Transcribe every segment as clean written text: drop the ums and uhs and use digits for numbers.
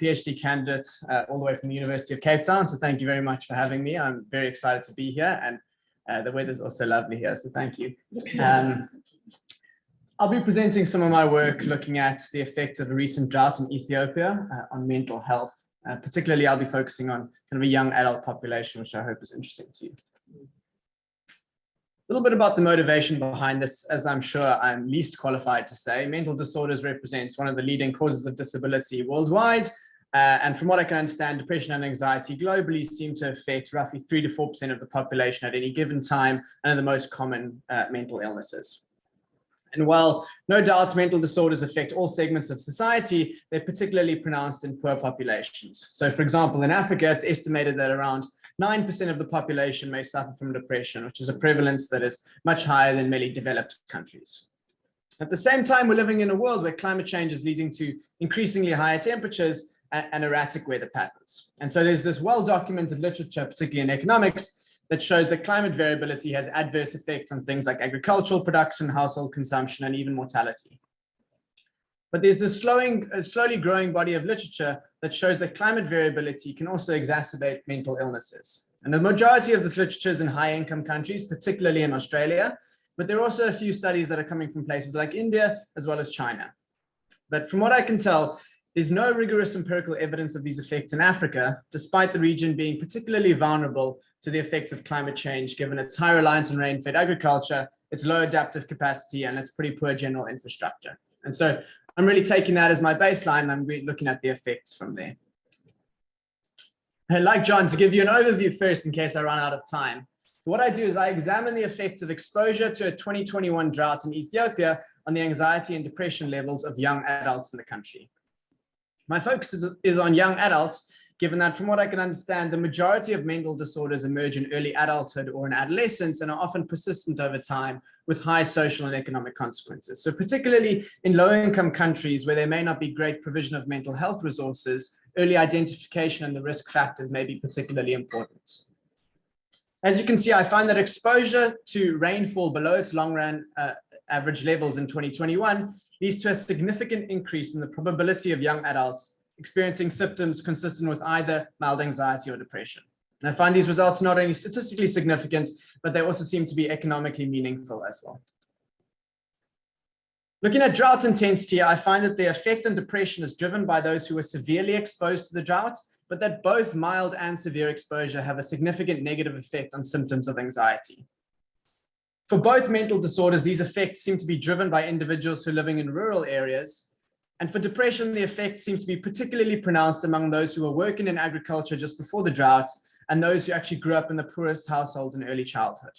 PhD candidate all the way from the University of Cape Town. So thank you very much for having me. I'm very excited to be here, and the weather's also lovely here. So thank you. I'll be presenting some of my work looking at the effect of a recent drought in Ethiopia on mental health. Particularly, I'll be focusing on kind of a young adult population, which I hope is interesting to you. A little bit about the motivation behind this, as I'm sure I'm least qualified to say. Mental disorders represents one of the leading causes of disability worldwide. And from what I can understand, depression and anxiety globally seem to affect roughly 3 to 4% of the population at any given time, and are the most common mental illnesses. And while no doubt mental disorders affect all segments of society, they're particularly pronounced in poor populations. So for example, in Africa, it's estimated that around 9% of the population may suffer from depression, which is a prevalence that is much higher than many developed countries. At the same time, we're living in a world where climate change is leading to increasingly higher temperatures and erratic weather patterns. And so there's this well-documented literature, particularly in economics, that shows that climate variability has adverse effects on things like agricultural production, household consumption, and even mortality. But there's this slowly growing body of literature that shows that climate variability can also exacerbate mental illnesses. And the majority of this literature is in high-income countries, particularly in Australia, but there are also a few studies that are coming from places like India as well as China. But from what I can tell, there's no rigorous empirical evidence of these effects in Africa, despite the region being particularly vulnerable to the effects of climate change, given its high reliance on rain-fed agriculture, its low adaptive capacity, and its pretty poor general infrastructure. And so I'm really taking that as my baseline, and I'm really looking at the effects from there. I'd like John to give you an overview first in case I run out of time. So what I do is I examine the effects of exposure to a 2021 drought in Ethiopia on the anxiety and depression levels of young adults in the country. My focus is on young adults, given that from what I can understand, the majority of mental disorders emerge in early adulthood or in adolescence and are often persistent over time with high social and economic consequences. So particularly in low-income countries where there may not be great provision of mental health resources, early identification and the risk factors may be particularly important. As you can see, I find that exposure to rainfall below its long-run average levels in 2021 leads to a significant increase in the probability of young adults experiencing symptoms consistent with either mild anxiety or depression. And I find these results not only statistically significant, but they also seem to be economically meaningful as well. Looking at drought intensity, I find that the effect on depression is driven by those who were severely exposed to the drought, but that both mild and severe exposure have a significant negative effect on symptoms of anxiety. For both mental disorders, these effects seem to be driven by individuals who are living in rural areas. And for depression, the effect seems to be particularly pronounced among those who were working in agriculture just before the drought and those who actually grew up in the poorest households in early childhood.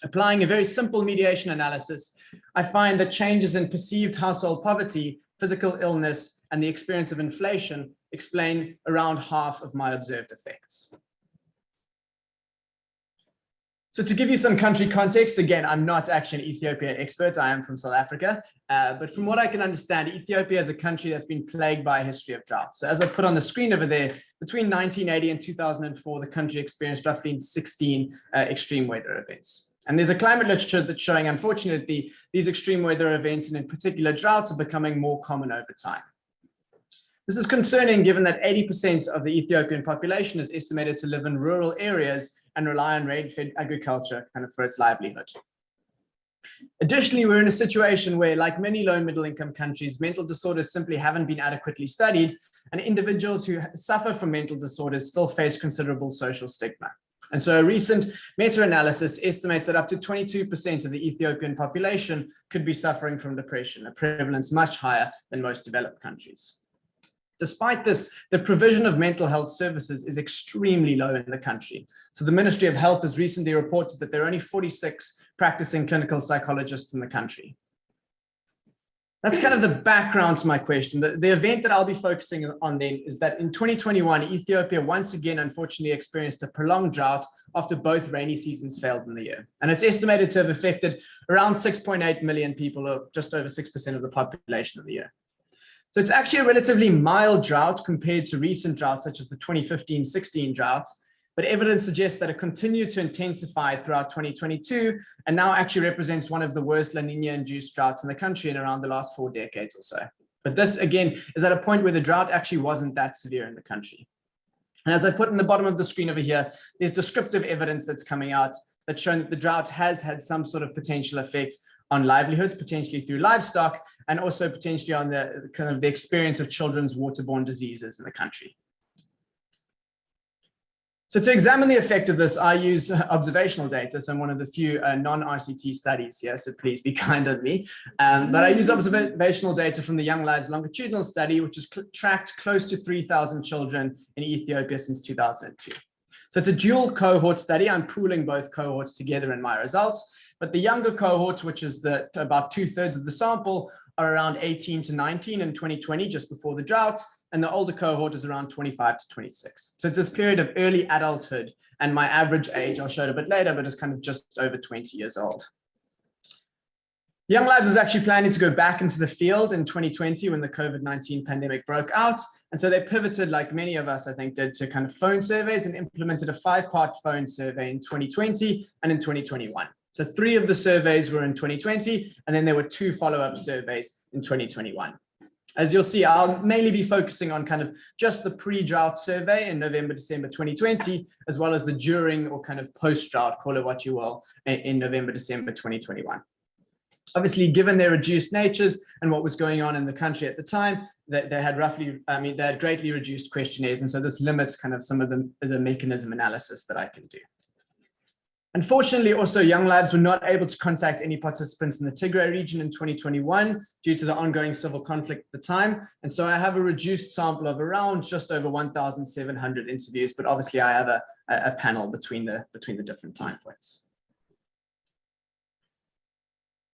Applying a very simple mediation analysis, I find that changes in perceived household poverty, physical illness, and the experience of inflation explain around half of my observed effects. So to give you some country context, again, I'm not actually an Ethiopian expert, I am from South Africa, but from what I can understand, Ethiopia is a country that's been plagued by a history of drought. So as I put on the screen over there, between 1980 and 2004, the country experienced roughly 16 extreme weather events. And there's a climate literature that's showing, unfortunately, these extreme weather events and in particular droughts are becoming more common over time. This is concerning given that 80% of the Ethiopian population is estimated to live in rural areas and rely on rain-fed agriculture kind of for its livelihood. Additionally, we're in a situation where, like many low and middle-income countries, mental disorders simply haven't been adequately studied, and individuals who suffer from mental disorders still face considerable social stigma. And so a recent meta-analysis estimates that up to 22% of the Ethiopian population could be suffering from depression, a prevalence much higher than most developed countries. Despite this, the provision of mental health services is extremely low in the country. So the Ministry of Health has recently reported that there are only 46 practicing clinical psychologists in the country. That's kind of the background to my question. The event that I'll be focusing on then is that in 2021, Ethiopia once again, unfortunately, experienced a prolonged drought after both rainy seasons failed in the year. And it's estimated to have affected around 6.8 million people, or just over 6% of the population of the year. So it's actually a relatively mild drought compared to recent droughts, such as the 2015-16 droughts, but evidence suggests that it continued to intensify throughout 2022 and now actually represents one of the worst La Nina-induced droughts in the country in around the last 4 decades or so. But this, again, is at a point where the drought actually wasn't that severe in the country. And as I put in the bottom of the screen over here, there's descriptive evidence that's coming out that's shown that the drought has had some sort of potential effect on livelihoods, potentially through livestock, and also potentially on the kind of the experience of children's waterborne diseases in the country. So to examine the effect of this, I use observational data. So I'm one of the few non-RCT studies here, so please be kind on me. But I use observational data from the Young Lives longitudinal study, which has tracked close to 3,000 children in Ethiopia since 2002. So it's a dual cohort study. I'm pooling both cohorts together in my results. But the younger cohort, which is about 2/3 of the sample, are around 18 to 19 in 2020, just before the drought. And the older cohort is around 25 to 26. So it's this period of early adulthood. And my average age, I'll show it a bit later, but it's kind of just over 20 years old. Young Lives is actually planning to go back into the field in 2020 when the COVID-19 pandemic broke out. And so they pivoted, like many of us, I think, did, to kind of phone surveys and implemented a 5-part phone survey in 2020 and in 2021. So 3 of the surveys were in 2020, and then there were 2 follow-up surveys in 2021. As you'll see, I'll mainly be focusing on kind of just the pre-drought survey in November, December 2020, as well as the during or kind of post-drought, call it what you will, in November, December 2021. Obviously, given their reduced natures and what was going on in the country at the time, that they had they had greatly reduced questionnaires. And so this limits kind of some of the mechanism analysis that I can do. Unfortunately, also, Young Lives were not able to contact any participants in the Tigray region in 2021 due to the ongoing civil conflict at the time. And so I have a reduced sample of around just over 1,700 interviews, but obviously I have a panel between the different time points.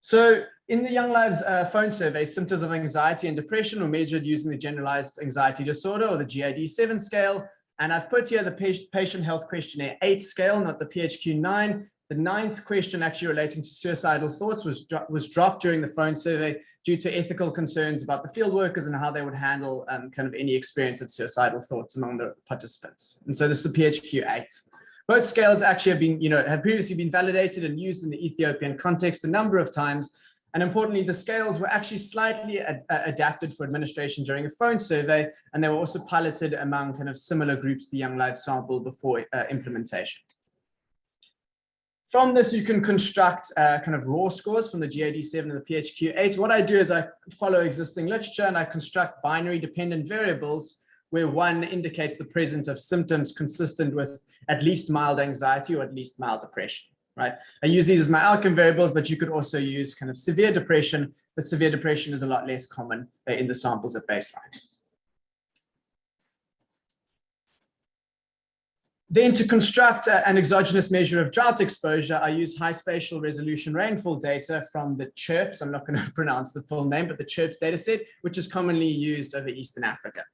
So in the Young Lives phone survey, symptoms of anxiety and depression were measured using the Generalized Anxiety Disorder, or the GAD-7 scale. And I've put here the Patient Health Questionnaire 8 scale, not the PHQ-9. The 9th question, actually relating to suicidal thoughts, was dropped during the phone survey due to ethical concerns about the field workers and how they would handle kind of any experience of suicidal thoughts among the participants. And so this is the PHQ-8. Both scales actually have previously been validated and used in the Ethiopian context a number of times. And importantly, the scales were actually slightly adapted for administration during a phone survey, and they were also piloted among kind of similar groups to the Young Lives sample before implementation. From this, you can construct kind of raw scores from the GAD-7 and the PHQ-8. What I do is I follow existing literature and I construct binary dependent variables where one indicates the presence of symptoms consistent with at least mild anxiety or at least mild depression. Right? I use these as my outcome variables, but you could also use kind of severe depression, but severe depression is a lot less common in the samples at baseline. Then to construct an exogenous measure of drought exposure, I use high spatial resolution rainfall data from the CHIRPS. I'm not going to pronounce the full name, but the CHIRPS dataset, which is commonly used over Eastern Africa.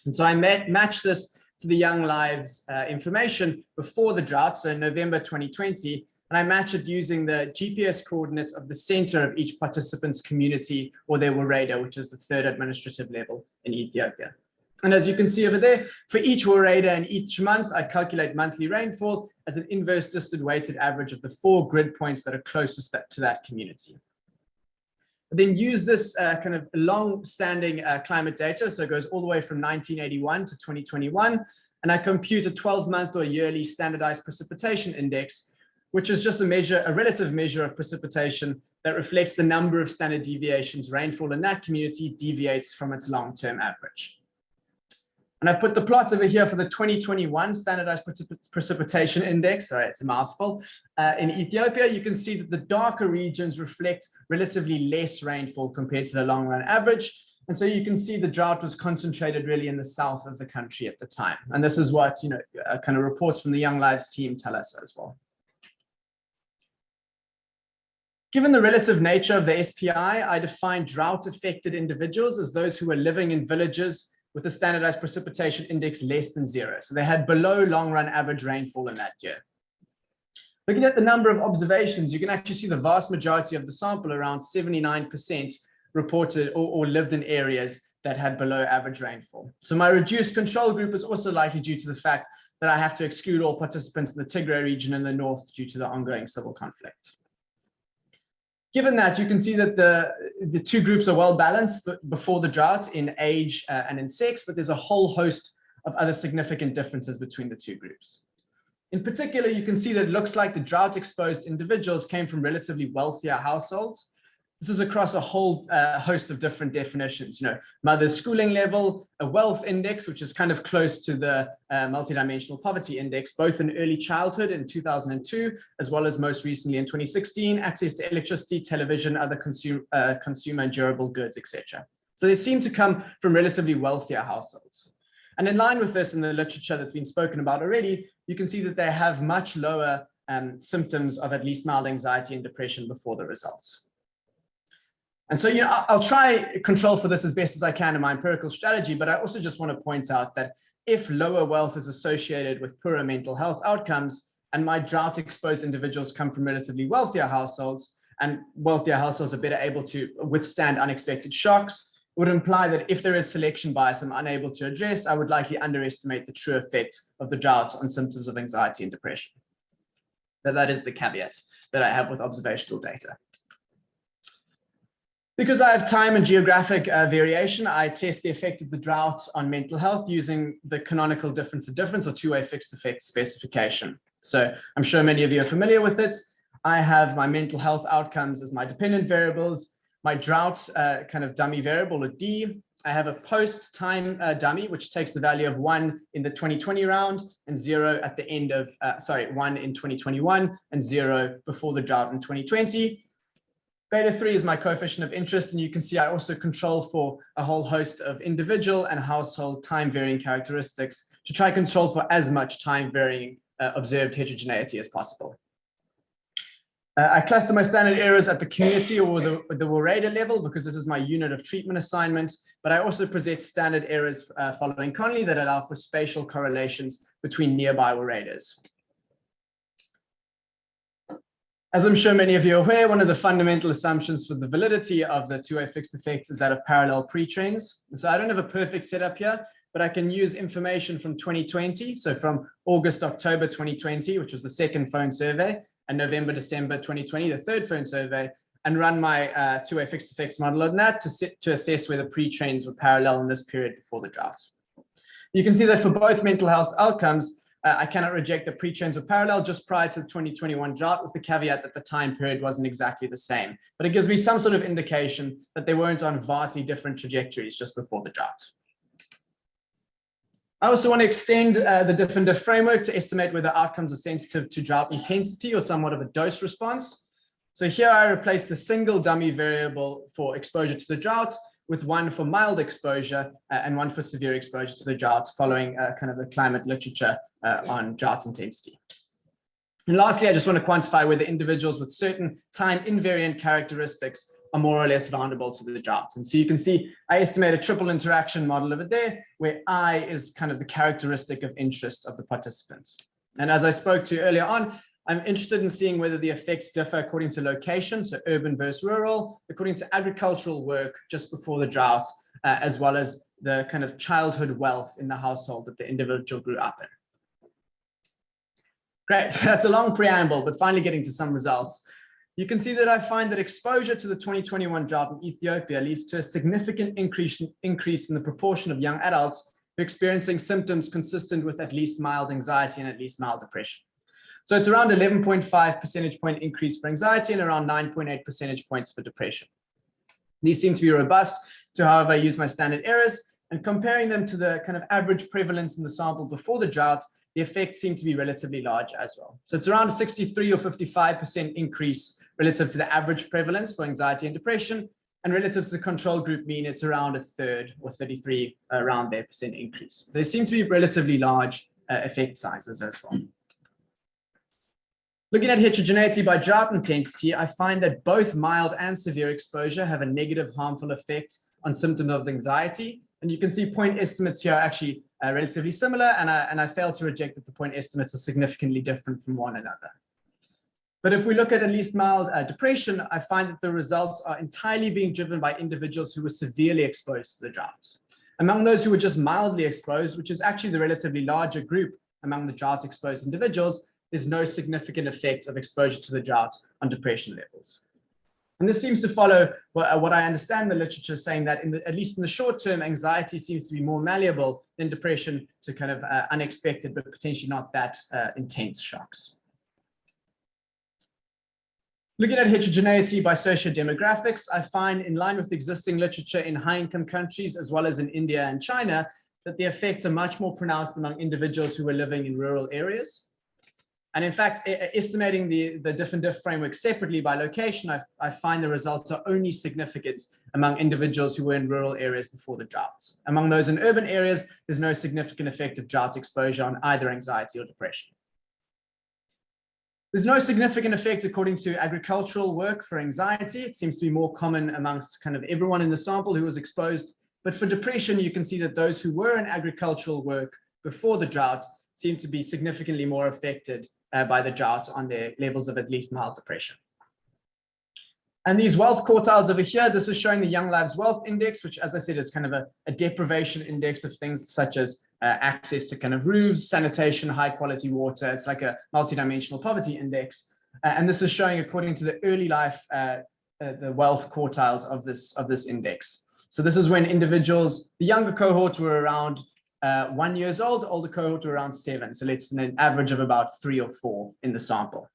And so I match this to the Young Lives information before the drought, so in November 2020, and I match it using the GPS coordinates of the center of each participant's community or their Woreda, which is the 3rd administrative level in Ethiopia. And as you can see over there, for each Woreda and each month, I calculate monthly rainfall as an inverse distant weighted average of the 4 grid points that are closest to that community. Then use this kind of long-standing climate data, so it goes all the way from 1981 to 2021, and I compute a 12-month or yearly standardized precipitation index, which is just a relative measure of precipitation that reflects the number of standard deviations rainfall in that community deviates from its long-term average. And I put the plot over here for the 2021 standardized precipitation index. Sorry, it's a mouthful. In Ethiopia, you can see that the darker regions reflect relatively less rainfall compared to the long run average. And so you can see the drought was concentrated really in the south of the country at the time. And this is what, kind of reports from the Young Lives team tell us as well. Given the relative nature of the SPI, I define drought affected individuals as those who are living in villages with a standardized precipitation index less than 0. So they had below long run average rainfall in that year. Looking at the number of observations, you can actually see the vast majority of the sample, around 79%, reported or lived in areas that had below average rainfall. So my reduced control group is also likely due to the fact that I have to exclude all participants in the Tigray region in the north due to the ongoing civil conflict. Given that, you can see that the two groups are well balanced before the drought in age and in sex, but there's a whole host of other significant differences between the two groups. In particular, you can see that it looks like the drought-exposed individuals came from relatively wealthier households. This is across a whole host of different definitions, mother's schooling level, a wealth index, which is kind of close to the multidimensional poverty index, both in early childhood in 2002, as well as most recently in 2016, access to electricity, television, other consumer and durable goods, etc. So they seem to come from relatively wealthier households. And in line with this in the literature that's been spoken about already, you can see that they have much lower symptoms of at least mild anxiety and depression before the results. And so, I'll try control for this as best as I can in my empirical strategy, but I also just want to point out that if lower wealth is associated with poorer mental health outcomes, and my drought-exposed individuals come from relatively wealthier households, and wealthier households are better able to withstand unexpected shocks, it would imply that if there is selection bias I'm unable to address, I would likely underestimate the true effect of the drought on symptoms of anxiety and depression. That is the caveat that I have with observational data. Because I have time and geographic variation, I test the effect of the drought on mental health using the canonical difference of difference or two-way fixed effect specification. So I'm sure many of you are familiar with it. I have my mental health outcomes as my dependent variables, my drought kind of dummy variable or D. I have a post-time dummy, which takes the value of 1 in the 2020 round and 0 at the end of, 1 in 2021 and 0 before the drought in 2020. Beta 3 is my coefficient of interest, and you can see I also control for a whole host of individual and household time varying characteristics to try control for as much time varying observed heterogeneity as possible. I cluster my standard errors at the community or the Woreda level because this is my unit of treatment assignment, but I also present standard errors following Conley that allow for spatial correlations between nearby Woredas. As I'm sure many of you are aware, one of the fundamental assumptions for the validity of the two-way fixed effects is that of parallel pre-trains. So I don't have a perfect setup here, but I can use information from 2020. So from August, October 2020, which was the second phone survey, and November, December 2020, the third phone survey, and run my two-way fixed effects model on that to assess whether pre-trains were parallel in this period before the drought. You can see that for both mental health outcomes, I cannot reject that pre-trains were parallel just prior to the 2021 drought, with the caveat that the time period wasn't exactly the same. But it gives me some sort of indication that they weren't on vastly different trajectories just before the drought. I also want to extend the Diffunder framework to estimate whether outcomes are sensitive to drought intensity or somewhat of a dose response. So here I replace the single dummy variable for exposure to the drought with one for mild exposure and one for severe exposure to the drought, following kind of the climate literature on drought intensity. And lastly, I just want to quantify whether individuals with certain time invariant characteristics are more or less vulnerable to the drought. And so you can see I estimate a triple interaction model over there, where I is kind of the characteristic of interest of the participants. And as I spoke to earlier on, I'm interested in seeing whether the effects differ according to location, so urban versus rural, according to agricultural work just before the drought, as well as the kind of childhood wealth in the household that the individual grew up in. Great, so that's a long preamble, but finally getting to some results. You can see that I find that exposure to the 2021 drought in Ethiopia leads to a significant increase in the proportion of young adults who are experiencing symptoms consistent with at least mild anxiety and at least mild depression. So it's around 11.5 percentage point increase for anxiety and around 9.8 percentage points for depression. These seem to be robust to however I use my standard errors, and comparing them to the kind of average prevalence in the sample before the drought, the effects seem to be relatively large as well. So it's around a 63 or 55% increase relative to the average prevalence for anxiety and depression, and relative to the control group mean, it's around a third or 33 around their percent increase. They seem to be relatively large effect sizes as well. Looking at heterogeneity by drought intensity, I find that both mild and severe exposure have a negative harmful effect on symptoms of anxiety. And you can see point estimates here are actually relatively similar, and I fail to reject that the point estimates are significantly different from one another. But if we look at least mild depression, I find that the results are entirely being driven by individuals who were severely exposed to the drought. Among those who were just mildly exposed, which is actually the relatively larger group among the drought exposed individuals, there's no significant effect of exposure to the drought on depression levels. And this seems to follow what I understand the literature saying, that at least in the short term, anxiety seems to be more malleable than depression to kind of unexpected, but potentially not that intense shocks. Looking at heterogeneity by socio-demographics, I find, in line with existing literature in high-income countries, as well as in India and China, that the effects are much more pronounced among individuals who are living in rural areas. And in fact, estimating the different frameworks separately by location, I find the results are only significant among individuals who were in rural areas before the drought. Among those in urban areas, there's no significant effect of drought exposure on either anxiety or depression. There's no significant effect according to agricultural work for anxiety. It seems to be more common amongst kind of everyone in the sample who was exposed. But for depression, you can see that those who were in agricultural work before the drought seem to be significantly more affected by the drought on their levels of at least mild depression. And these wealth quartiles over here, this is showing the Young Lives Wealth Index, which, as I said, is kind of a deprivation index of things such as access to kind of roofs, sanitation, high quality water. It's like a multidimensional poverty index. And this is showing, according to the early life, the wealth quartiles of this index. So this is when individuals, the younger cohort were around 1 year old, older cohort were around 7. So let's an average of about 3 or 4 in the sample.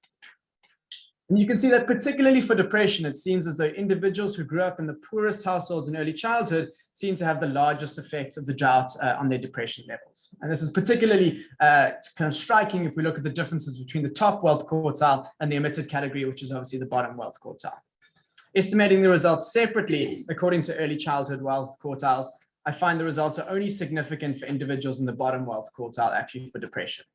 And you can see that particularly for depression, it seems as though individuals who grew up in the poorest households in early childhood seem to have the largest effects of the drought on their depression levels. And this is particularly kind of striking if we look at the differences between the top wealth quartile and the omitted category, which is obviously the bottom wealth quartile. Estimating the results separately, according to early childhood wealth quartiles, I find the results are only significant for individuals in the bottom wealth quartile, actually, for depression.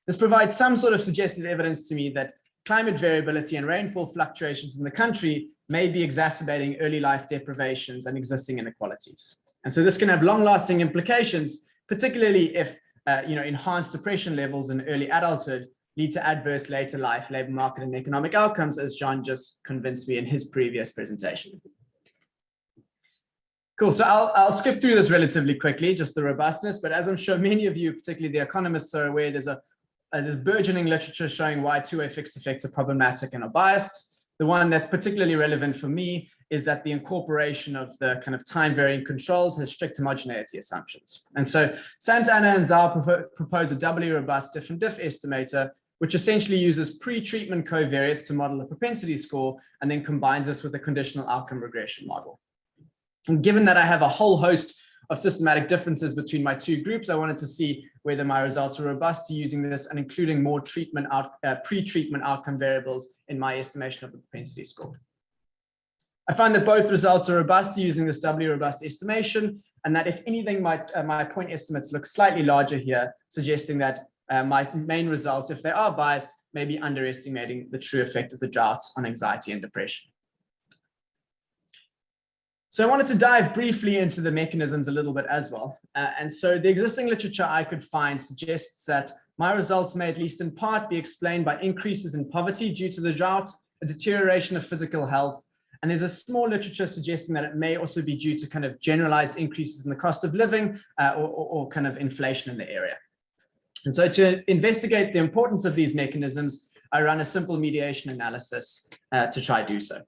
This provides some sort of suggestive evidence to me that climate variability and rainfall fluctuations in the country may be exacerbating early life deprivations and existing inequalities. And so this can have long-lasting implications, particularly if enhanced depression levels in early adulthood lead to adverse later life labor market and economic outcomes, as John just convinced me in his previous presentation. Cool, so I'll skip through this relatively quickly, just the robustness, but as I'm sure many of you, particularly the economists, are aware, there's burgeoning literature showing why two-way fixed effects are problematic and are biased. The one that's particularly relevant for me is that the incorporation of the kind of time-varying controls has strict homogeneity assumptions. And so Santana and Zhao propose a doubly robust diff and diff estimator, which essentially uses pre-treatment covariates to model a propensity score and then combines this with a conditional outcome regression model. And given that I have a whole host of systematic differences between my two groups, I wanted to see whether my results are robust to using this and including more pre-treatment outcome variables in my estimation of the propensity score. I find that both results are robust to using this doubly robust estimation, and that if anything, my point estimates look slightly larger here, suggesting that my main results, if they are biased, may be underestimating the true effect of the drought on anxiety and depression. So I wanted to dive briefly into the mechanisms a little bit as well. And so the existing literature I could find suggests that my results may, at least in part, be explained by increases in poverty due to the drought, a deterioration of physical health, and there's a small literature suggesting that it may also be due to kind of generalized increases in the cost of living or kind of inflation in the area. And so to investigate the importance of these mechanisms, I ran a simple mediation analysis to try to do so.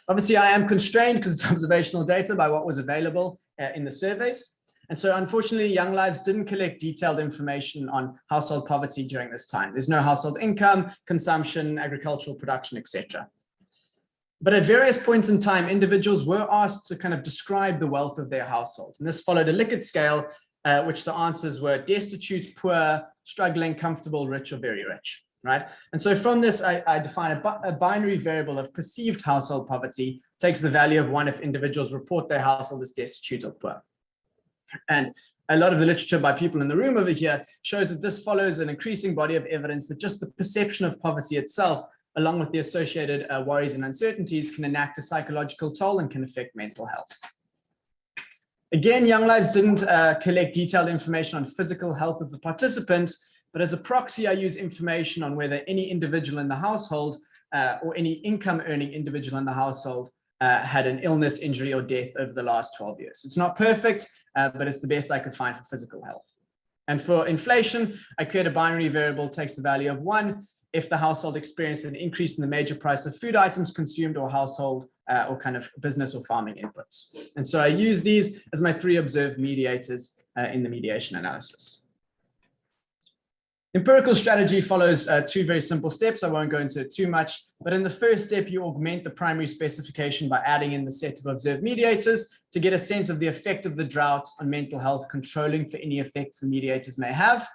Obviously, I am constrained because it's observational data by what was available in the surveys. And so unfortunately, Young Lives didn't collect detailed information on household poverty during this time. There's no household income, consumption, agricultural production, etc. But at various points in time, individuals were asked to kind of describe the wealth of their household. And this followed a Likert scale, which the answers were destitute, poor, struggling, comfortable, rich, or very rich. Right? And so from this, I define a binary variable of perceived household poverty, takes the value of 1 if individuals report their household as destitute or poor. And a lot of the literature by people in the room over here shows that this follows an increasing body of evidence that just the perception of poverty itself, along with the associated worries and uncertainties, can enact a psychological toll and can affect mental health. Again, Young Lives didn't collect detailed information on physical health of the participants, but as a proxy, I use information on whether any individual in the household or any income earning individual in the household had an illness, injury, or death over the last 12 years. It's not perfect, but it's the best I could find for physical health. And for inflation, I create a binary variable, takes the value of 1 if the household experienced an increase in the major price of food items consumed or household or kind of business or farming inputs. And so I use these as my 3 observed mediators in the mediation analysis. Empirical strategy follows 2 very simple steps. I won't go into it too much, but in the first step, you augment the primary specification by adding in the set of observed mediators to get a sense of the effect of the drought on mental health, controlling for any effects the mediators may have.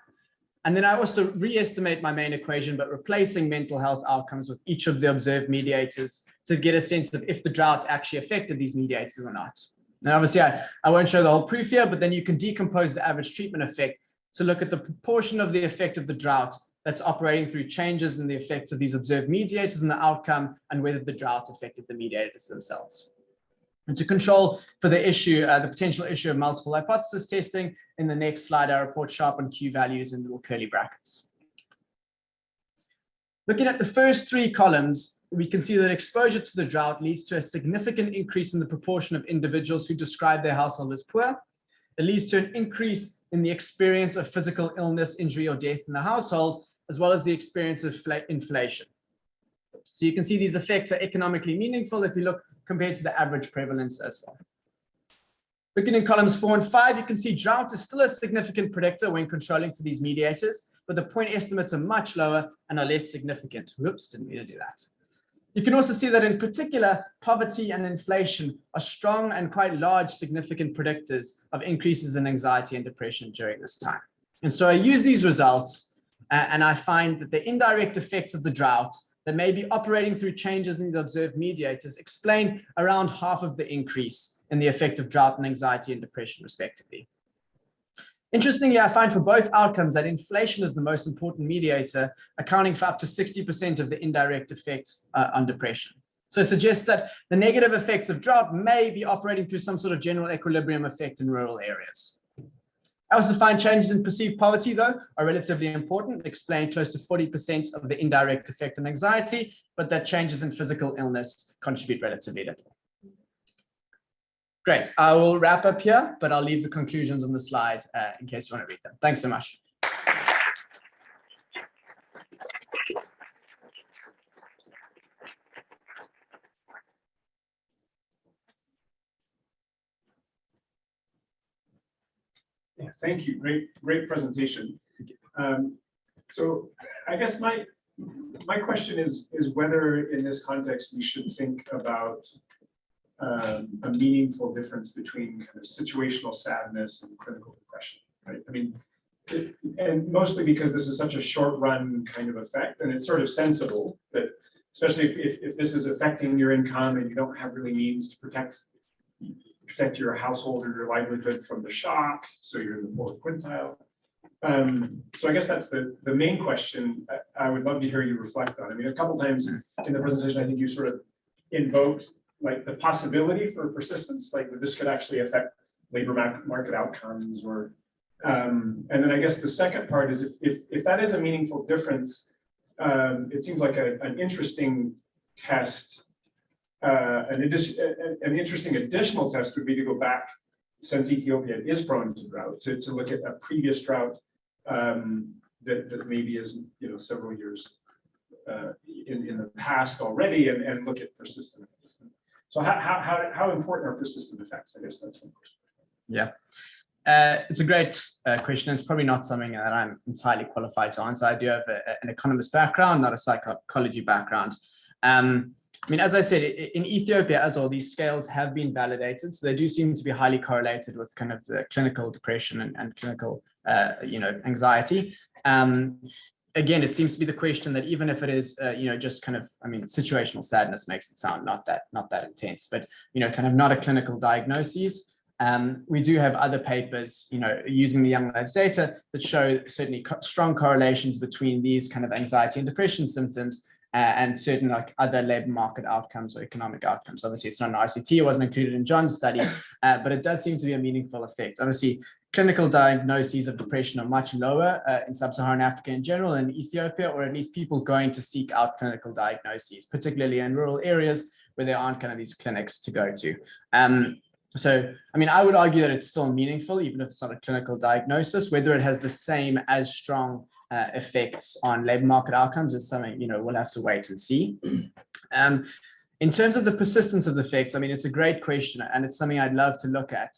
And then I also re-estimate my main equation, but replacing mental health outcomes with each of the observed mediators to get a sense of if the drought actually affected these mediators or not. Now, obviously, I won't show the whole proof here, but then you can decompose the average treatment effect to look at the proportion of the effect of the drought that's operating through changes in the effects of these observed mediators and the outcome, and whether the drought affected the mediators themselves. And to control for the issue, the potential issue of multiple hypothesis testing, in the next slide, I report sharpened Q values in little curly brackets. Looking at the first 3 columns, we can see that exposure to the drought leads to a significant increase in the proportion of individuals who describe their household as poor. It leads to an increase in the experience of physical illness, injury, or death in the household, as well as the experience of inflation. So you can see these effects are economically meaningful if you look compared to the average prevalence as well. Looking in columns 4 and 5, you can see drought is still a significant predictor when controlling for these mediators, but the point estimates are much lower and are less significant. Whoops, didn't mean to do that. You can also see that in particular, poverty and inflation are strong and quite large significant predictors of increases in anxiety and depression during this time. And so I use these results and I find that the indirect effects of the drought that may be operating through changes in the observed mediators explain around half of the increase in the effect of drought and anxiety and depression, respectively. Interestingly, I find for both outcomes that inflation is the most important mediator, accounting for up to 60% of the indirect effects on depression. So it suggests that the negative effects of drought may be operating through some sort of general equilibrium effect in rural areas. I also find changes in perceived poverty, though, are relatively important, explain close to 40% of the indirect effect on anxiety, but that changes in physical illness contribute relatively little. Great. I will wrap up here, but I'll leave the conclusions on the slide in case you want to read them. Thanks so much. Yeah, thank you. Great presentation. So I guess my question is whether in this context we should think about a meaningful difference between kind of situational sadness and clinical depression, right? I mean, and mostly because this is such a short run kind of effect, and it's sort of sensible that, especially if this is affecting your income and you don't have really means to protect your household or your livelihood from the shock, so you're in the poor quintile. So I guess that's the main question I would love to hear you reflect on. I mean, a couple times in the presentation, I think you sort of invoked like the possibility for persistence, like that this could actually affect labor market outcomes, or and then I guess the second part is if that is a meaningful difference, it seems like an interesting test. An interesting additional test would be to go back, since Ethiopia is prone to drought, to look at a previous drought that maybe is several years in the past already, and look at persistent effects. So how important are persistent effects? I guess that's one question. Yeah. It's a great question. It's probably not something that I'm entirely qualified to answer. I do have an economist background, not a psychology background. I mean, as I said, in Ethiopia as well, these scales have been validated. So they do seem to be highly correlated with kind of the clinical depression and clinical, anxiety. Again, it seems to be the question that even if it is, just kind of, I mean, situational sadness makes it sound not that intense, but, kind of not a clinical diagnosis. We do have other papers, using the Young Lives data that show certainly strong correlations between these kind of anxiety and depression symptoms and certain like other labor market outcomes or economic outcomes. Obviously, it's not an RCT, it wasn't included in John's study, but it does seem to be a meaningful effect. Obviously, clinical diagnoses of depression are much lower in sub-Saharan Africa in general, and Ethiopia, or at least people going to seek out clinical diagnoses, particularly in rural areas where there aren't kind of these clinics to go to. So, I mean, I would argue that it's still meaningful, even if it's not a clinical diagnosis. Whether it has the same as strong effects on labor market outcomes is something, we'll have to wait and see. In terms of the persistence of the effects, I mean, it's a great question, and it's something I'd love to look at.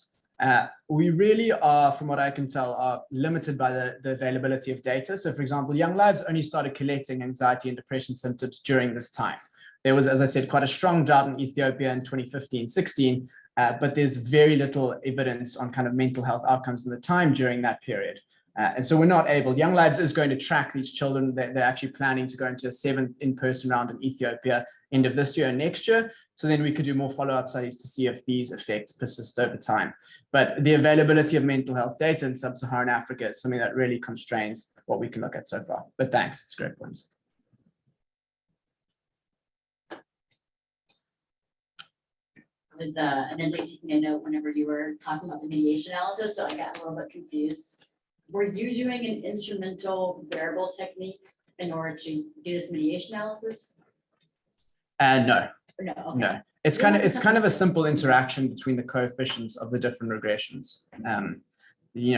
We really are, from what I can tell, are limited by the availability of data. So, for example, Young Lives only started collecting anxiety and depression symptoms during this time. There was, as I said, quite a strong drought in Ethiopia in 2015-16, but there's very little evidence on kind of mental health outcomes in the time during that period. And so we're not able. Young Lives is going to track these children. They're actually planning to go into a 7th in-person round in Ethiopia end of this year and next year. So then we could do more follow-up studies to see if these effects persist over time. But the availability of mental health data in sub-Saharan Africa is something that really constrains what we can look at so far. But thanks, it's a great point. I was admittedly taking a note whenever you were talking about the mediation analysis, so I got a little bit confused. Were you doing an instrumental variable technique in order to do this mediation analysis? No. Or no, okay. No, it's kind of a simple interaction between the coefficients of the different regressions.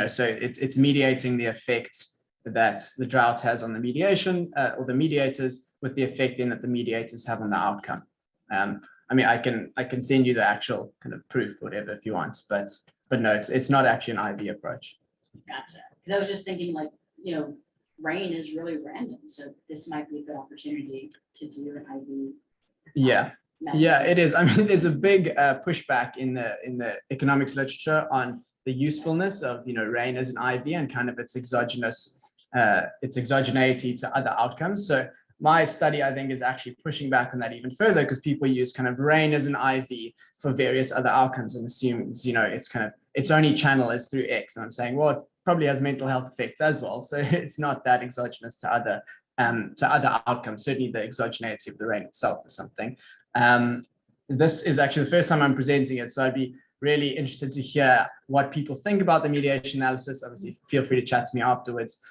So it's mediating the effect that the drought has on the mediation or the mediators with the effect then that the mediators have on the outcome. I mean, I can send you the actual kind of proof, whatever, if you want, but no, it's not actually an IV approach. Gotcha. Because I was just thinking, like, rain is really random, so this might be a good opportunity to do an IV. Yeah. Yeah, it is. I mean, there's a big pushback in the economics literature on the usefulness of rain as an IV and kind of its exogeneity to other outcomes. So my study, I think, is actually pushing back on that even further because people use kind of rain as an IV for various other outcomes and assumes it's kind of its only channel is through X. And I'm saying, well, it probably has mental health effects as well. So it's not that exogenous to other outcomes. Certainly the exogeneity of the rain itself is something. This is actually the first time I'm presenting it, so I'd be really interested to hear what people think about the mediation analysis. Obviously, feel free to chat to me afterwards,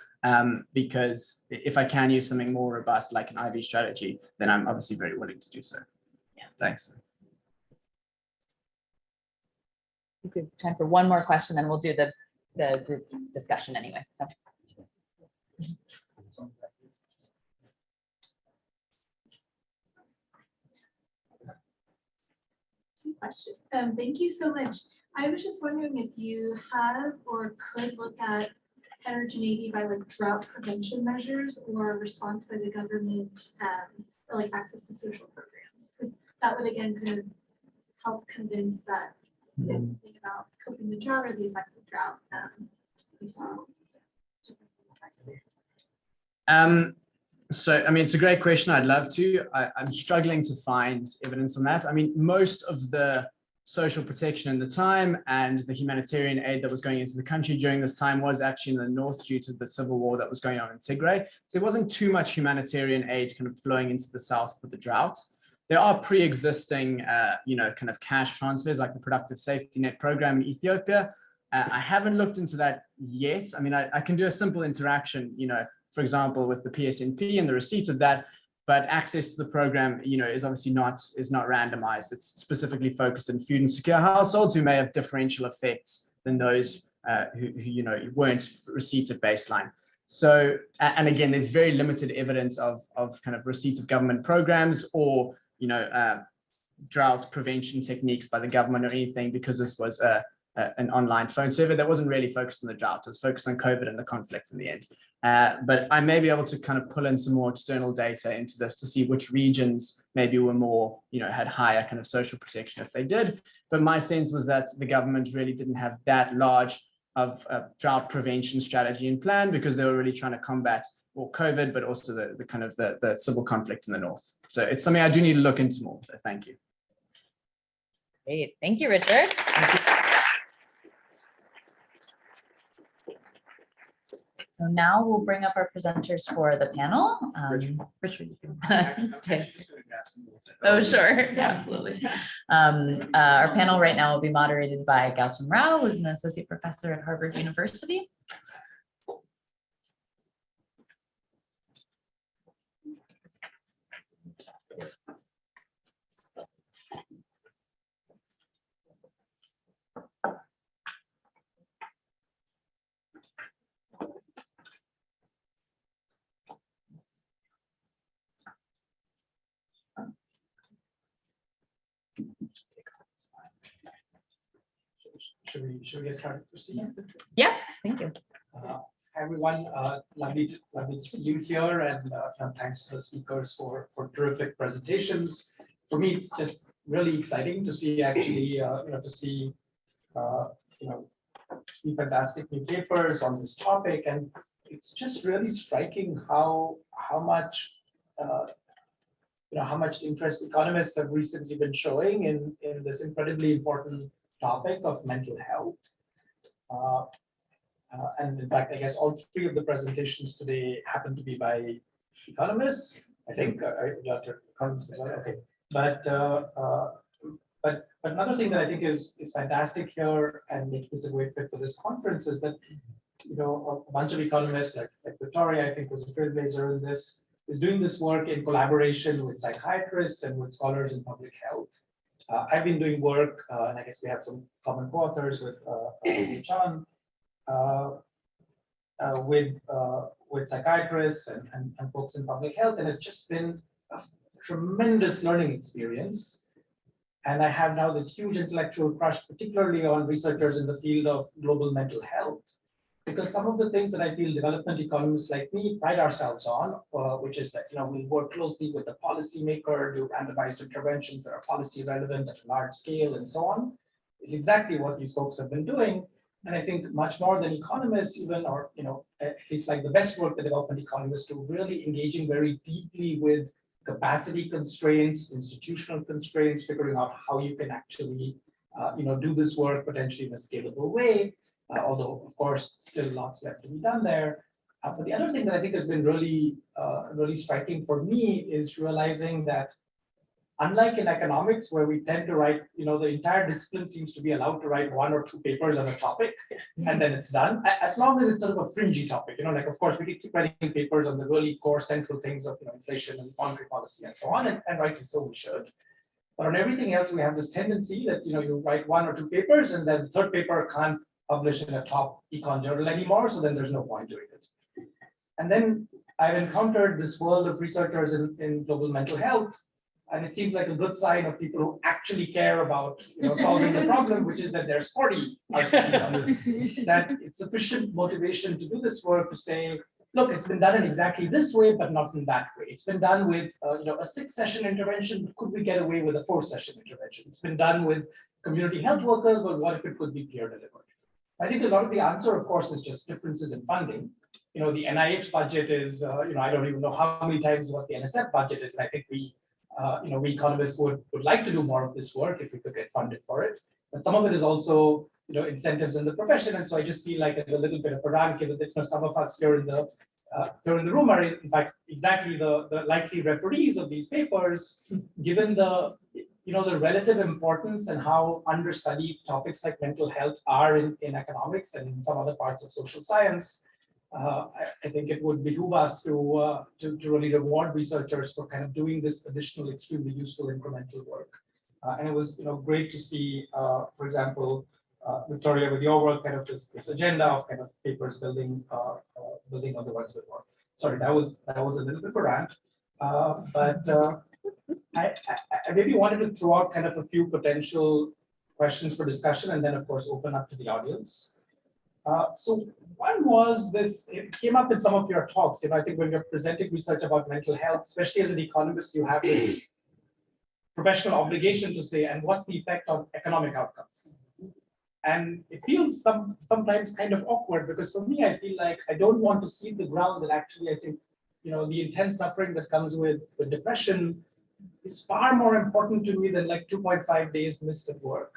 because if I can use something more robust like an IV strategy, then I'm obviously very willing to do so. Yeah. Thanks. We have time for one more question, then we'll do the group discussion anyway. So. Question. Thank you so much. I was just wondering if you have or could look at heterogeneity by like drought prevention measures or response by the government, or like access to social programs. Because that would again kind of help convince that if you think about coping with drought or the effects of drought, you saw different effects there. So, I mean, it's a great question. I'd love to. I'm struggling to find evidence on that. I mean, most of the social protection in the time and the humanitarian aid that was going into the country during this time was actually in the north due to the civil war that was going on in Tigray. So there wasn't too much humanitarian aid kind of flowing into the south for the drought. There are pre-existing, kind of cash transfers like the Productive Safety Net program in Ethiopia. I haven't looked into that yet. I mean, I can do a simple interaction, for example, with the PSNP and the receipt of that, but access to the program, is obviously not randomized. It's specifically focused in food insecure households who may have differential effects than those who weren't receipt at baseline. So, and again, there's very limited evidence of kind of receipt of government programs or drought prevention techniques by the government or anything, because this was an online phone survey that wasn't really focused on the drought. It was focused on COVID and the conflict in the end. But I may be able to kind of pull in some more external data into this to see which regions maybe were more, had higher kind of social protection if they did. But my sense was that the government really didn't have that large of a drought prevention strategy and plan because they were really trying to combat COVID, but also the kind of the civil conflict in the north. So it's something I do need to look into more. So thank you. Great. Thank you, Richard. So now we'll bring up our presenters for the panel. Richard, you can stay. Oh, sure, absolutely. Our panel right now will be moderated by Gautam Rao, who's an associate professor at Harvard University. should we get started, Christina? Yeah, thank you. Hi, everyone. Lovely to see you here, and thanks to the speakers for terrific presentations. For me, it's just really exciting to see actually, three fantastic new papers on this topic, and it's just really striking how much how much interest economists have recently been showing in this incredibly important topic of mental health. And in fact, I guess all three of the presentations today happen to be by economists. I think, Dr. Collins as well. Okay, but another thing that I think is fantastic here and makes this a great fit for this conference is that a bunch of economists like Victoria, I think, was a trailblazer in this, is doing this work in collaboration with psychiatrists and with scholars in public health. I've been doing work, and I guess we have some common co-authors with Chan, with psychiatrists and folks in public health, and it's just been a tremendous learning experience. And I have now this huge intellectual crush, particularly on researchers in the field of global mental health, because some of the things that I feel development economists like me pride ourselves on, which is that we work closely with the policymaker, do randomized interventions that are policy relevant at a large scale, and so on, is exactly what these folks have been doing. And I think much more than economists even, or at least like the best work that development economists do, really engaging very deeply with capacity constraints, institutional constraints, figuring out how you can actually do this work potentially in a scalable way. Although, of course, still lots left to be done there. But the other thing that I think has been really, really striking for me is realizing that unlike in economics, where we tend to write, the entire discipline seems to be allowed to write 1 or 2 papers on a topic, and then it's done, as long as it's sort of a fringy topic. Like, of course, we can keep writing papers on the really core central things of inflation and monetary policy and so on, and rightly so we should. But on everything else, we have this tendency that you write 1 or 2 papers, and then the third paper can't publish in a top econ journal anymore, so then there's no point doing it. And then I've encountered this world of researchers in global mental health, and it seems like a good sign of people who actually care about solving the problem, which is that there's 40 RCTs on this, that it's sufficient motivation to do this work to say, look, it's been done in exactly this way, but not in that way. It's been done with a 6-session intervention. Could we get away with a 4-session intervention? It's been done with community health workers, but what if it could be peer delivered? I think a lot of the answer, of course, is just differences in funding. The NIH budget is, I don't even know how many times what the NSF budget is. And I think we economists would like to do more of this work if we could get funded for it. But some of it is also, incentives in the profession. And so I just feel like there's a little bit of a rank that some of us here in the room are, in fact, exactly the likely referees of these papers, given the the relative importance and how understudied topics like mental health are in economics and in some other parts of social science. I think it would behoove us to really reward researchers for kind of doing this additional, extremely useful incremental work. And it was great to see, for example, Victoria, with your work, kind of this agenda of kind of papers building on the ones before. Sorry, that was a little bit of a rant, but. I maybe wanted to throw out kind of a few potential questions for discussion and then, of course, open up to the audience. So one was this, it came up in some of your talks. I think when you're presenting research about mental health, especially as an economist, you have this professional obligation to say, and what's the effect on economic outcomes? And it feels sometimes kind of awkward because for me, I feel like I don't want to seed the ground that actually I think, the intense suffering that comes with depression is far more important to me than like 2.5 days missed at work.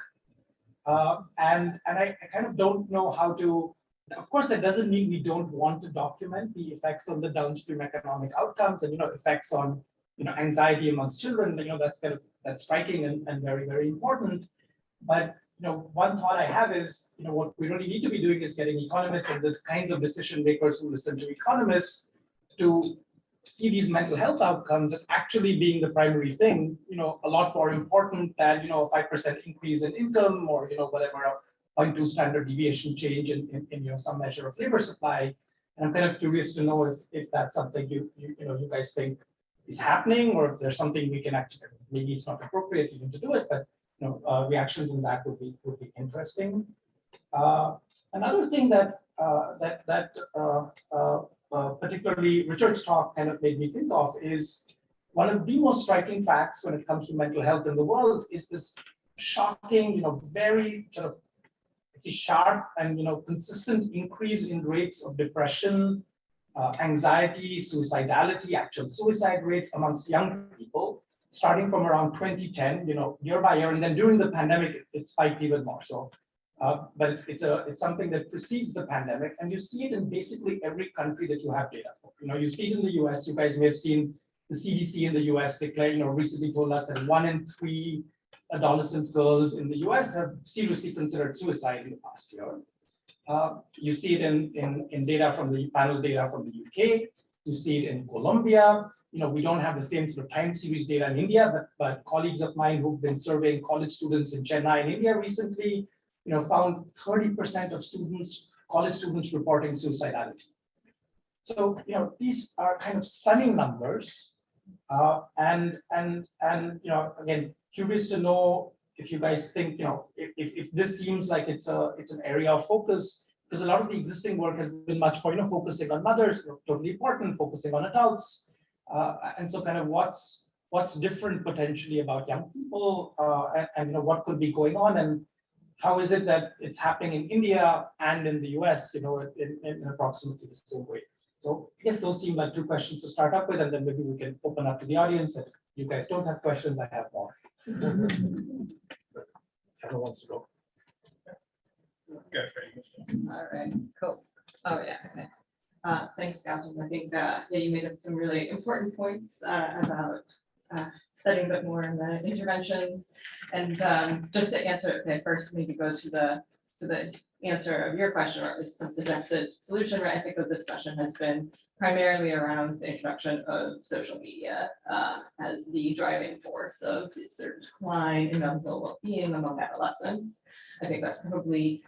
And I kind of don't know how to, of course, that doesn't mean we don't want to document the effects on the downstream economic outcomes and, effects on, anxiety amongst children, that's striking and very, very important. But, one thought I have is, what we really need to be doing is getting economists and the kinds of decision makers who listen to economists to see these mental health outcomes as actually being the primary thing, a lot more important than, a 5% increase in income or, whatever, a 0.2 standard deviation change in some measure of labor supply. And I'm kind of curious to know if that's something you guys think is happening, or if there's something we can actually, maybe it's not appropriate even to do it, but reactions in that would be interesting. Another thing that particularly Richard's talk kind of made me think of is one of the most striking facts when it comes to mental health in the world is this shocking, very sort of sharp and consistent increase in rates of depression, anxiety, suicidality, actual suicide rates amongst young people, starting from around 2010, year by year, and then during the pandemic, it spiked even more. So, but it's something that precedes the pandemic, and you see it in basically every country that you have data for. You see it in the US. You guys may have seen the CDC in the US declared, recently told us that 1 in 3 adolescent girls in the US have seriously considered suicide in the past year. You see it in data from the panel data from the UK. You see it in Colombia. We don't have the same sort of time series data in India, but colleagues of mine who've been surveying college students in Chennai in India recently, found 30% of college students reporting suicidality. So, these are kind of stunning numbers. And again, curious to know if you guys think, if this seems like it's an area of focus, because a lot of the existing work has been much more, focusing on mothers, totally important, focusing on adults. And so kind of what's different potentially about young people, and what could be going on, and how is it that it's happening in India and in the US, in approximately the same way. So I guess those seem like 2 questions to start up with, and then maybe we can open up to the audience. If you guys don't have questions, I have more. Everyone wants to go. All right, cool. Oh, yeah, okay. Thanks, Gautam. I think, you made up some really important points about studying a bit more in the interventions. And just to answer, okay, first maybe go to the answer of your question, or at least some suggested solution, right? I think the discussion has been primarily around the introduction of social media as the driving force of the sort of decline in mental well-being among adolescents. I think that's probably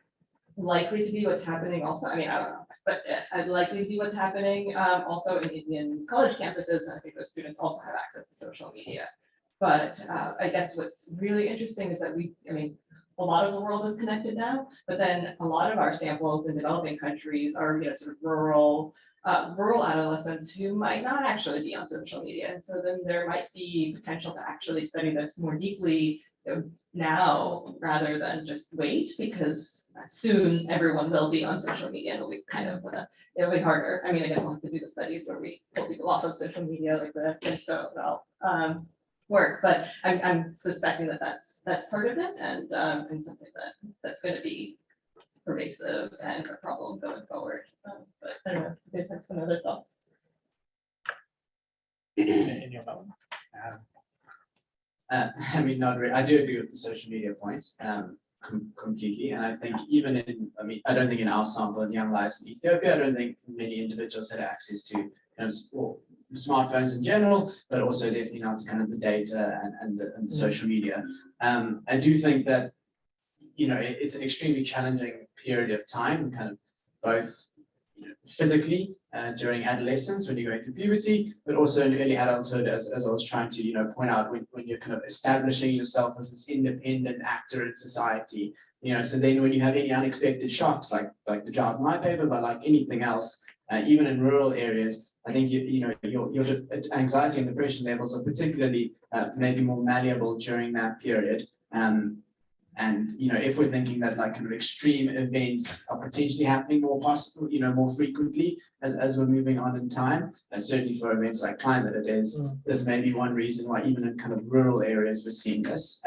likely to be what's happening also. I mean, I don't know, but likely to be what's happening also in Indian college campuses. And I think those students also have access to social media. But I guess what's really interesting is that a lot of the world is connected now, but then a lot of our samples in developing countries are, sort of rural adolescents who might not actually be on social media. And so then there might be potential to actually study this more deeply now rather than just wait, because soon everyone will be on social media and it'll be kind of, it'll be harder. I guess we'll have to do the studies where we pull people off of social media, like the Insta work, but I'm suspecting that that's part of it, and something that's going to be pervasive and a problem going forward. But I don't know, you guys have some other thoughts? In your mouth. Not really. I do agree with the social media points completely. And I think even I don't think in our sample in Young Lives in Ethiopia, I don't think many individuals had access to smartphones in general, but also definitely not kind of the data and the social media. I do think that, it's an extremely challenging period of time, kind of both physically during adolescence when you're going through puberty, but also in early adulthood, as I was trying to point out, when you're kind of establishing yourself as this independent actor in society. So then when you have any unexpected shocks, like the job in my paper, but like anything else, even in rural areas, I think your anxiety and depression levels are particularly maybe more malleable during that period. And if we're thinking that like kind of extreme events are potentially happening more possible, more frequently as we're moving on in time, certainly for events like climate, it is. This may be one reason why even in kind of rural areas we're seeing this.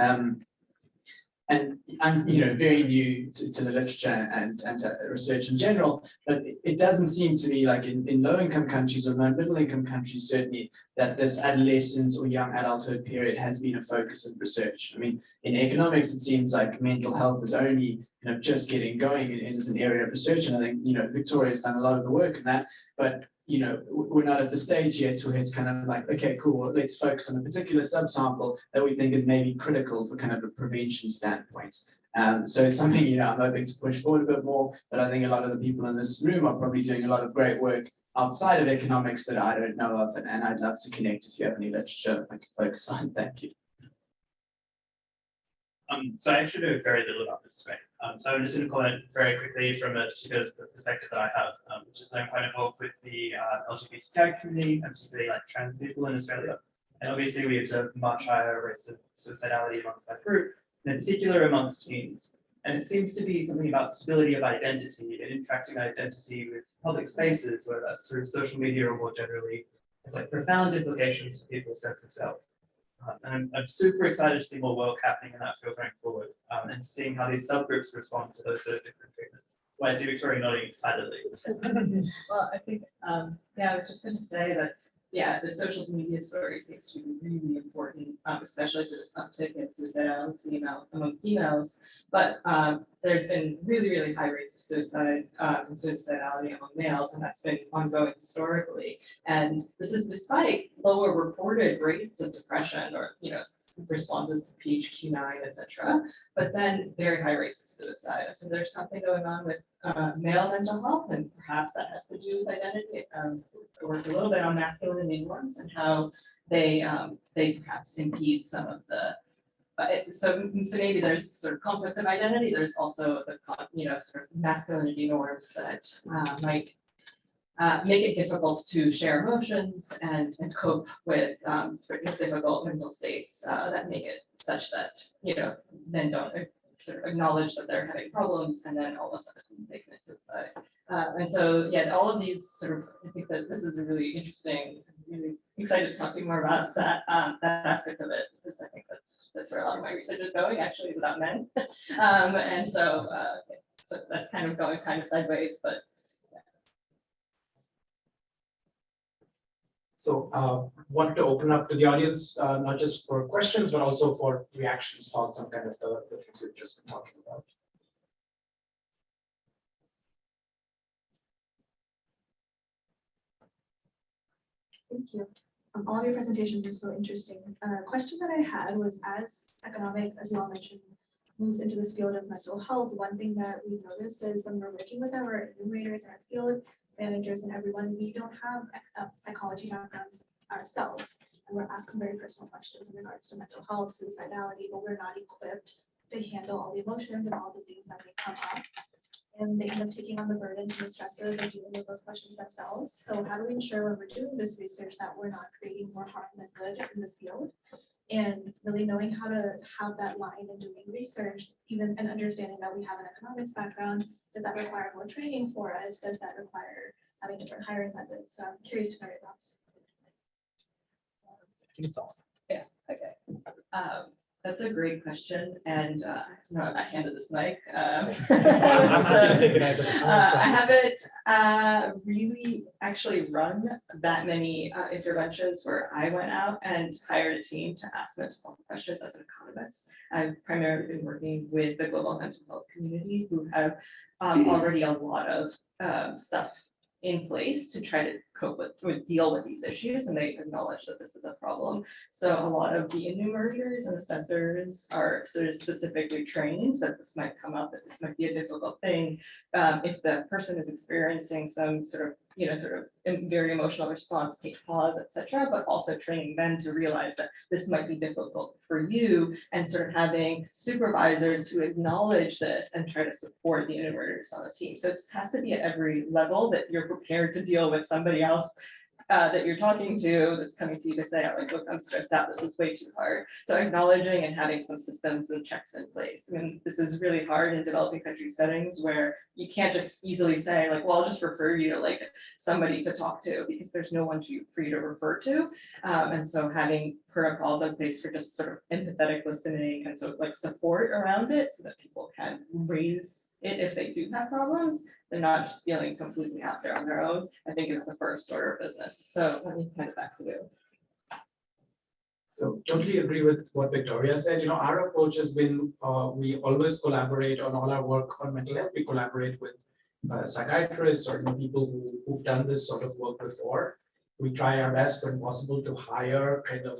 And I'm very new to the literature and to research in general, but it doesn't seem to me like in low-income countries or middle-income countries certainly that this adolescence or young adulthood period has been a focus of research. In economics, it seems like mental health is only just getting going and is an area of research, and I think Victoria's done a lot of the work in that, but we're not at the stage yet where it's kind of like, okay, cool, well, let's focus on a particular subsample that we think is maybe critical for kind of a prevention standpoint. So it's something, I'm hoping to push forward a bit more, but I think a lot of the people in this room are probably doing a lot of great work outside of economics that I don't know of, and I'd love to connect if you have any literature I can focus on. Thank you. So I actually know very little about this debate. So I'm just going to comment very quickly from a particular perspective that I have, which is that I'm quite involved with the LGBTQI community, and particularly like trans people in Australia. And obviously we observe much higher rates of suicidality amongst that group, and in particular amongst teens. And it seems to be something about stability of identity and interacting identity with public spaces, whether that's through social media or more generally. It's like profound implications for people's sense of self. And I'm super excited to see more work happening in that field going forward, and seeing how these subgroups respond to those sort of different treatments. Well, I see Victoria nodding excitedly. Well, I think, yeah, I was just going to say that, yeah, the social media story seems to be really important, especially for this uptick in suicidality among females. But there's been really, really high rates of suicide and suicidality among males, and that's been ongoing historically. And this is despite lower reported rates of depression or, you know, responses to PHQ-9, etc., but then very high rates of suicide. So there's something going on with male mental health, and perhaps that has to do with identity. I worked a little bit on masculinity norms and how they perhaps impede some of the. So maybe there's sort of conflict of identity. There's also the sort of masculinity norms that might make it difficult to share emotions and cope with difficult mental states that make it such that men don't sort of acknowledge that they're having problems, and then all of a sudden they commit suicide. And so, yeah, all of these sort of, I think that this is a really interesting, really excited to talk to you more about that aspect of it, because I think that's where a lot of my research is going, actually, is about men. And so, so that's kind of going kind of sideways, but. So wanted to open up to the audience, not just for questions, but also for reactions, thoughts on kind of the things we've just been talking about. Thank you. All of your presentations were so interesting. A question that I had was, as economics, as you all mentioned, moves into this field of mental health, one thing that we've noticed is when we're working with our enumerators in our field, managers and everyone, we don't have psychology backgrounds ourselves. And we're asking very personal questions in regards to mental health, suicidality, but we're not equipped to handle all the emotions and all the things that may come up. And they end up taking on the burdens and the stresses of dealing with those questions themselves. So how do we ensure when we're doing this research that we're not creating more harm than good in the field? And really knowing how to have that line in doing research, even and understanding that we have an economics background, does that require more training for us? Does that require having different hiring methods? So I'm curious to know your thoughts. I think it's awesome. Yeah, okay. That's a great question, and I handed this mic. I'm happy to take it as a I haven't really actually run that many interventions where I went out and hired a team to ask mental health questions as an economist. I've primarily been working with the global mental health community, who have already a lot of stuff in place to try to cope with deal with these issues, and they acknowledge that this is a problem. So a lot of the enumerators and assessors are sort of specifically trained that this might come up, that this might be a difficult thing. If the person is experiencing some sort of very emotional response, take pause, etc., but also training them to realize that this might be difficult for you, and sort of having supervisors who acknowledge this and try to support the enumerators on the team. So it has to be at every level that you're prepared to deal with somebody else that you're talking to that's coming to you to say, like, look, I'm stressed out, this was way too hard. So acknowledging and having some systems and checks in place. I mean, this is really hard in developing country settings where you can't just easily say, like, well, I'll just refer you to like somebody to talk to, because there's no one for you to refer to. And so having protocols in place for just sort of empathetic listening and sort of like support around it, so that people can raise it if they do have problems, they're not just feeling completely out there on their own, I think is the first order of business. So let me hand it back to you. So totally agree with what Victoria said. You know, our approach has been, we always collaborate on all our work on mental health. We collaborate with psychiatrists or people who've done this sort of work before. We try our best when possible to hire kind of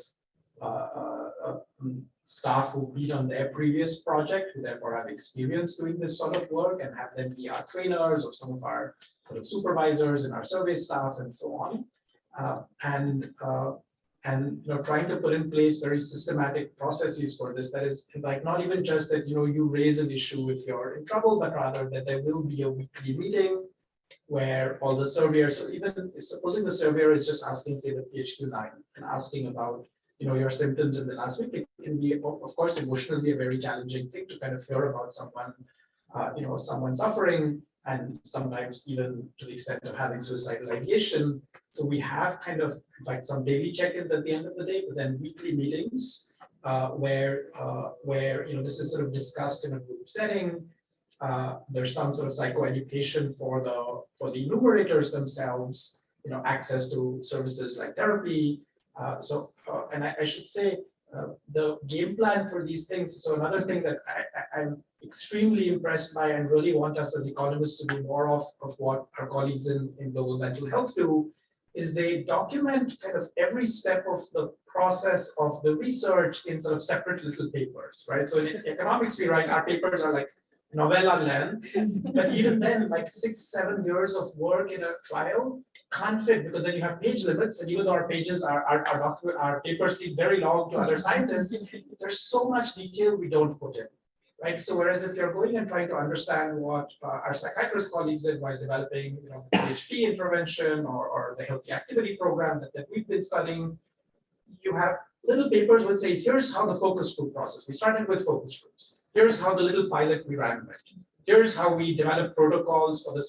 staff who've been on their previous project, who therefore have experience doing this sort of work, and have them be our trainers or some of our sort of supervisors and our survey staff and so on. and trying to put in place very systematic processes for this. That is like not even just that you raise an issue if you're in trouble, but rather that there will be a weekly meeting where all the surveyors, so even supposing the surveyor is just asking, say, the PHQ-9 and asking about your symptoms in the last week, it can be, of course, emotionally a very challenging thing to kind of hear about someone, someone suffering, and sometimes even to the extent of having suicidal ideation. So we have kind of, in fact, some daily check-ins at the end of the day, but then weekly meetings where this is sort of discussed in a group setting. There's some sort of psychoeducation for the enumerators themselves, access to services like therapy. And I should say the game plan for these things. So another thing that I'm extremely impressed by and really want us as economists to do more of what our colleagues in global mental health do, is they document kind of every step of the process of the research in sort of separate little papers, right? So in economics, we write our papers are like novella length, but even then, like 6-7 years of work in a trial can't fit, because then you have page limits, and even though our pages our papers seem very long to other scientists, there's so much detail we don't put in, right? So whereas if you're going and trying to understand what our psychiatrist colleagues did while developing PHP intervention or the healthy activity program that we've been studying, you have little papers would say, here's how the focus group process. We started with focus groups. Here's how the little pilot we ran with. Here's how we developed protocols for the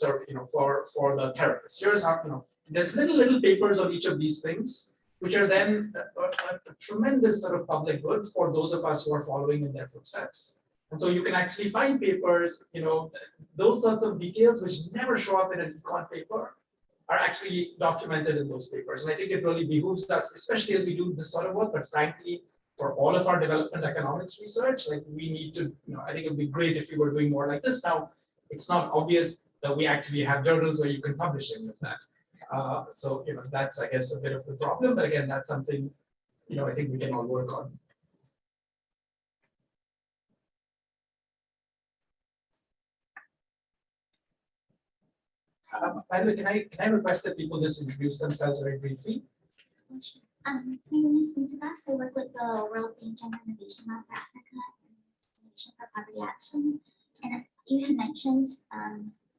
for the therapists. Here's how, there's little papers on each of these things, which are then a tremendous sort of public good for those of us who are following in their footsteps. And so you can actually find papers, those sorts of details which never show up in an econ paper are actually documented in those papers. And I think it really behooves us, especially as we do this sort of work, but frankly, for all of our development economics research, like we need to, I think it would be great if we were doing more like this. Now, it's not obvious that we actually have journals where you can publish any of that. So, that's, I guess, a bit of the problem. But again, that's something, I think we can all work on. By the way, can I request that people just introduce themselves very briefly? My name is Mintadas. I work with the World Bank and Innovation Lab for Africa and Foundation for Poverty Action. And you had mentioned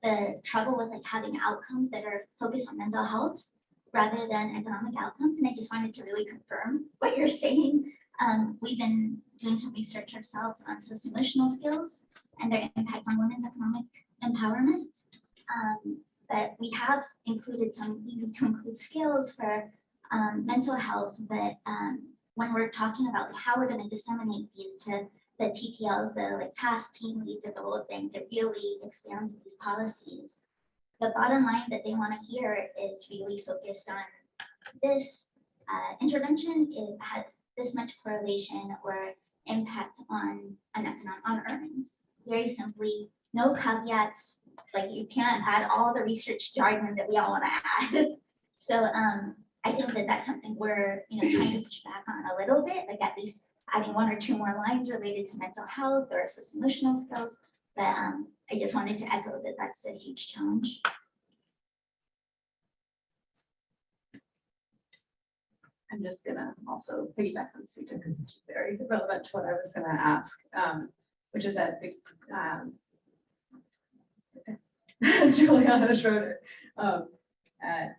the trouble with having outcomes that are focused on mental health rather than economic outcomes. And I just wanted to really confirm what you're saying. We've been doing some research ourselves on socio-emotional skills and their impact on women's economic empowerment. But we have included some easy to include skills for mental health, but when we're talking about how we're going to disseminate these to the TTLs, the task team leads at the World Bank that really expand these policies, the bottom line that they want to hear is really focused on this intervention. It has this much correlation or impact on earnings. Very simply, no caveats. Like you can't add all the research jargon that we all want to add. So I think that that's something we're trying to push back on a little bit, like at least adding 1 or 2 more lines related to mental health or socio-emotional skills. But I just wanted to echo that that's a huge challenge. I'm just gonna also piggyback on Suja because it's very relevant to what I was gonna ask, which is that Juliana Schroeder at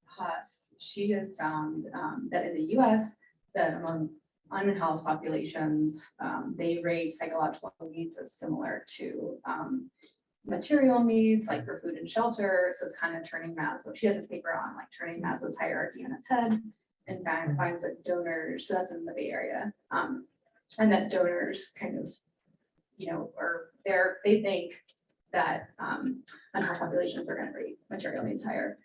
Haas, she has found that in the US, that among unhoused populations, they rate psychological needs as similar to material needs, like for food and shelter. So it's kind of turning Maslow. She has this paper on like turning Maslow's hierarchy on its head, and finds that donors, so that's in the Bay Area, and that donors kind of, they think that unhoused populations are going to rate material needs higher.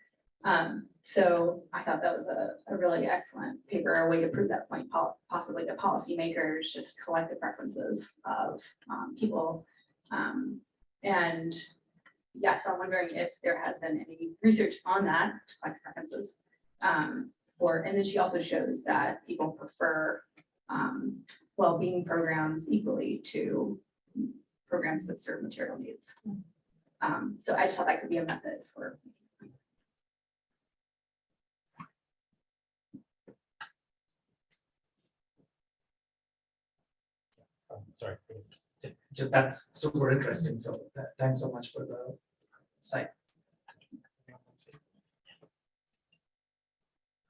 So I thought that was a really excellent paper, a way to prove that point, possibly to policymakers, just collective preferences of people. And yeah, so I'm wondering if there has been any research on that, collective preferences. And then she also shows that people prefer well-being programs equally to programs that serve material needs. So I just thought that could be a method for. sorry, that's super interesting. So thanks so much for the site.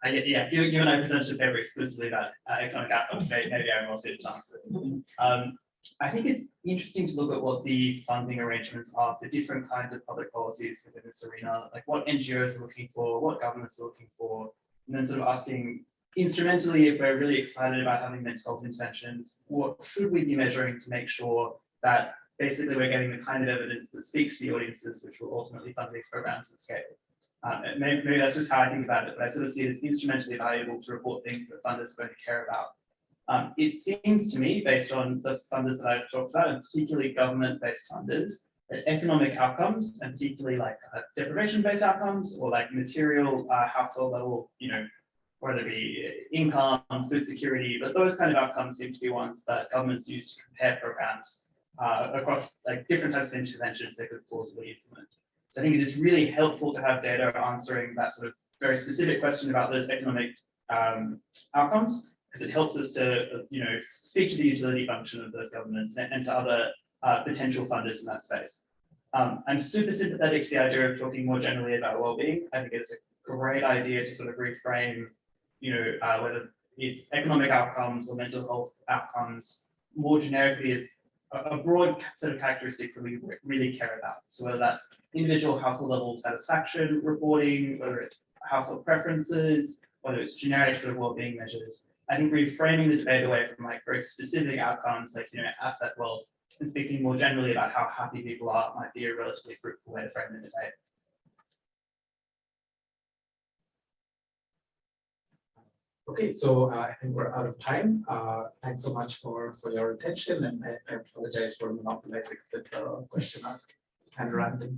Yeah, given I presented a paper exclusively about economic outcomes, maybe I will see the chances. I think it's interesting to look at what the funding arrangements are for different kinds of public policies within this arena, like what NGOs are looking for, what governments are looking for, and then sort of asking instrumentally, if we're really excited about having mental health interventions, what should we be measuring to make sure that basically we're getting the kind of evidence that speaks to the audiences, which will ultimately fund these programs at scale. Maybe that's just how I think about it, but I sort of see it as instrumentally valuable to report things that funders are going to care about. It seems to me, based on the funders that I've talked about, and particularly government-based funders, that economic outcomes, and particularly like deprivation-based outcomes, or like material household level, whether it be income, food security, but those kind of outcomes seem to be ones that governments use to compare programs across like different types of interventions they could plausibly implement. So I think it is really helpful to have data answering that sort of very specific question about those economic outcomes, because it helps us to, speak to the utility function of those governments and to other potential funders in that space. I'm super sympathetic to the idea of talking more generally about well-being. I think it's a great idea to sort of reframe, whether it's economic outcomes or mental health outcomes more generically as a broad set of characteristics that we really care about. So whether that's individual household level satisfaction reporting, whether it's household preferences, whether it's generic sort of well-being measures. I think reframing the debate away from like very specific outcomes like asset wealth and speaking more generally about how happy people are might be a relatively fruitful way to frame the debate. Okay, so I think we're out of time. Thanks so much for your attention, and I apologize for monopolizing the question asked and ranting.